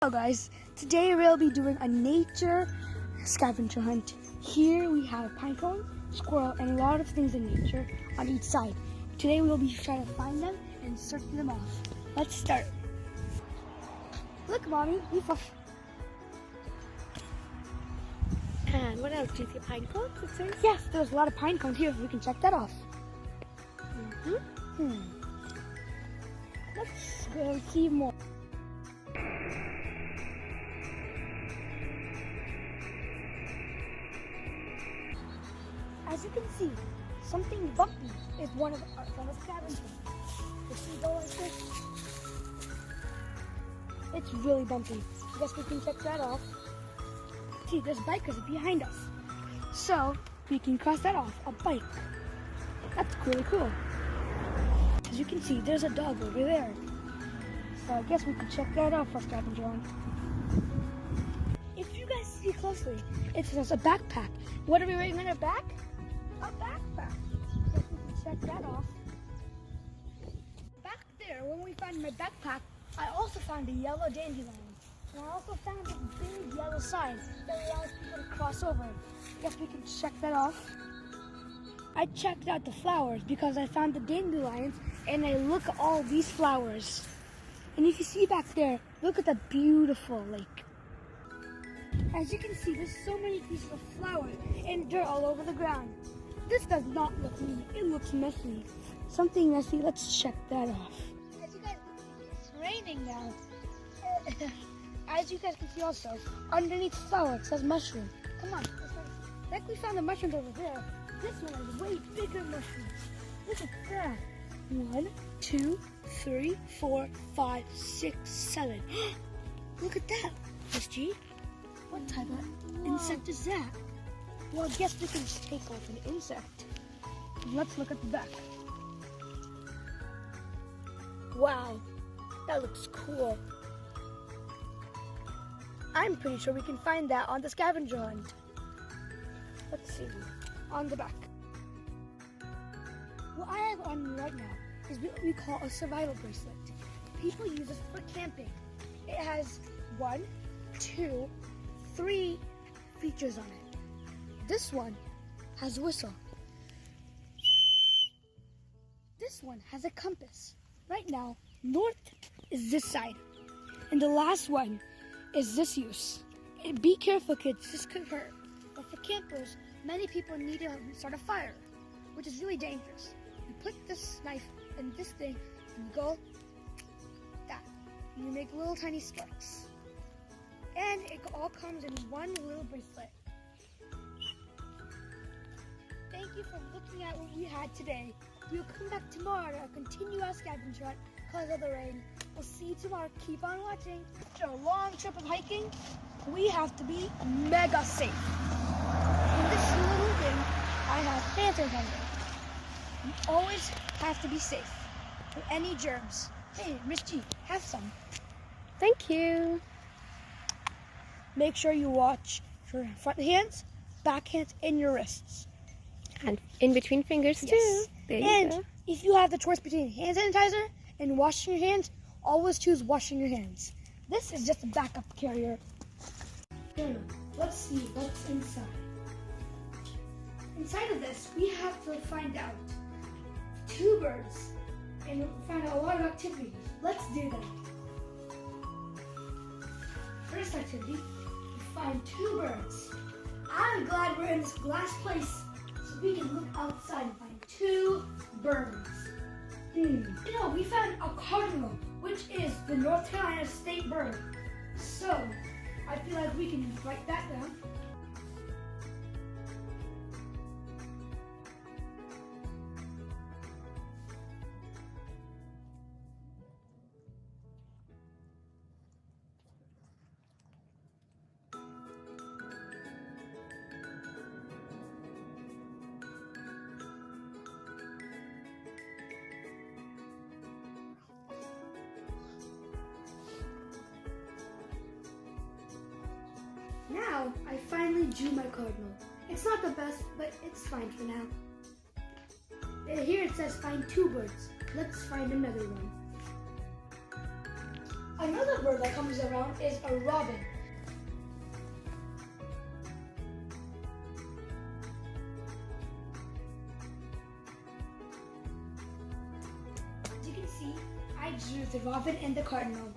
Hello guys, today we'll be doing a nature scavenger hunt. Here we have a pine cone, squirrel, and a lot of things in nature on each side. Today we'll be trying to find them and search them off. Let's start. Look, Mommy, we found. And what else? Do you see pine cones? Yes, there's a lot of pine cones here. We can check that off. Let's go see more. As you can see, something bumpy is one of the scavengers. If we go like this, it's really bumpy. I guess we can check that off. See, there's bikers behind us. So, we can cross that off, a bike. That's really cool. As you can see, there's a dog over there. So I guess we can check that out for scavenger hunt. If you guys see closely, it says a backpack. What are we wearing on our back? A backpack. Guess we can check that off. Back there, when we found my backpack, I also found a yellow dandelion. And I also found this big yellow sign that allows people to cross over. Guess we can check that off. I checked out the flowers because I found the dandelions and I look at all these flowers. And if you see back there, look at the beautiful lake. As you can see, there's so many pieces of flowers and dirt all over the ground. This does not look neat, it looks messy. Something messy, let's check that off. As you guys can see, it's raining now. As you guys can see also, underneath the flower it says mushroom. Come on, like we found the mushrooms over there. This one is way bigger mushrooms. Look at that. 1, 2, 3, 4, 5, 6, 7. Look at that, Miss G. What type of insect is that? Well, I guess we can just take off an insect. Let's look at the back. Wow, that looks cool. I'm pretty sure we can find that on the scavenger hunt. Let's see, on the back. What I have on me right now is what we call a survival bracelet. People use this for camping. It has 1, 2, 3 features on it. This one has a whistle. This one has a compass. Right now, north is this side. And the last one is this use. Be careful, kids, this could hurt. But for campers, many people need to start a fire, which is really dangerous. You put this knife in this thing and you go that. And you make little tiny sparks. And it all comes in one little bracelet. Thank you for looking at what we had today. We'll come back tomorrow to continue our scavenger hunt because of the rain. We'll see you tomorrow. Keep on watching. After a long trip of hiking, we have to be mega safe. In this little thing, I have hand sanitizer. You always have to be safe with any germs. Hey, Miss G, have some. Thank you. Make sure you watch your front hands, back hands, and your wrists. And in between fingers too. Yes. There you And go. if you have the choice between hand sanitizer and washing your hands, always choose washing your hands. This is just a backup carrier. Now, let's see what's inside. Inside of this, we have to find out 2 birds and find out a lot of activities. Let's do that. First activity, we find 2 birds. I'm glad we're in this glass place so we can look outside and find 2 birds. You know, we found a cardinal, which is the North Carolina state bird. So, I feel like we can write that down. Now, I finally drew my cardinal. It's not the best, but it's fine for now. Here it says find 2 birds. Let's find another one. Another bird that comes around is a robin. As you can see, I drew the robin and the cardinal.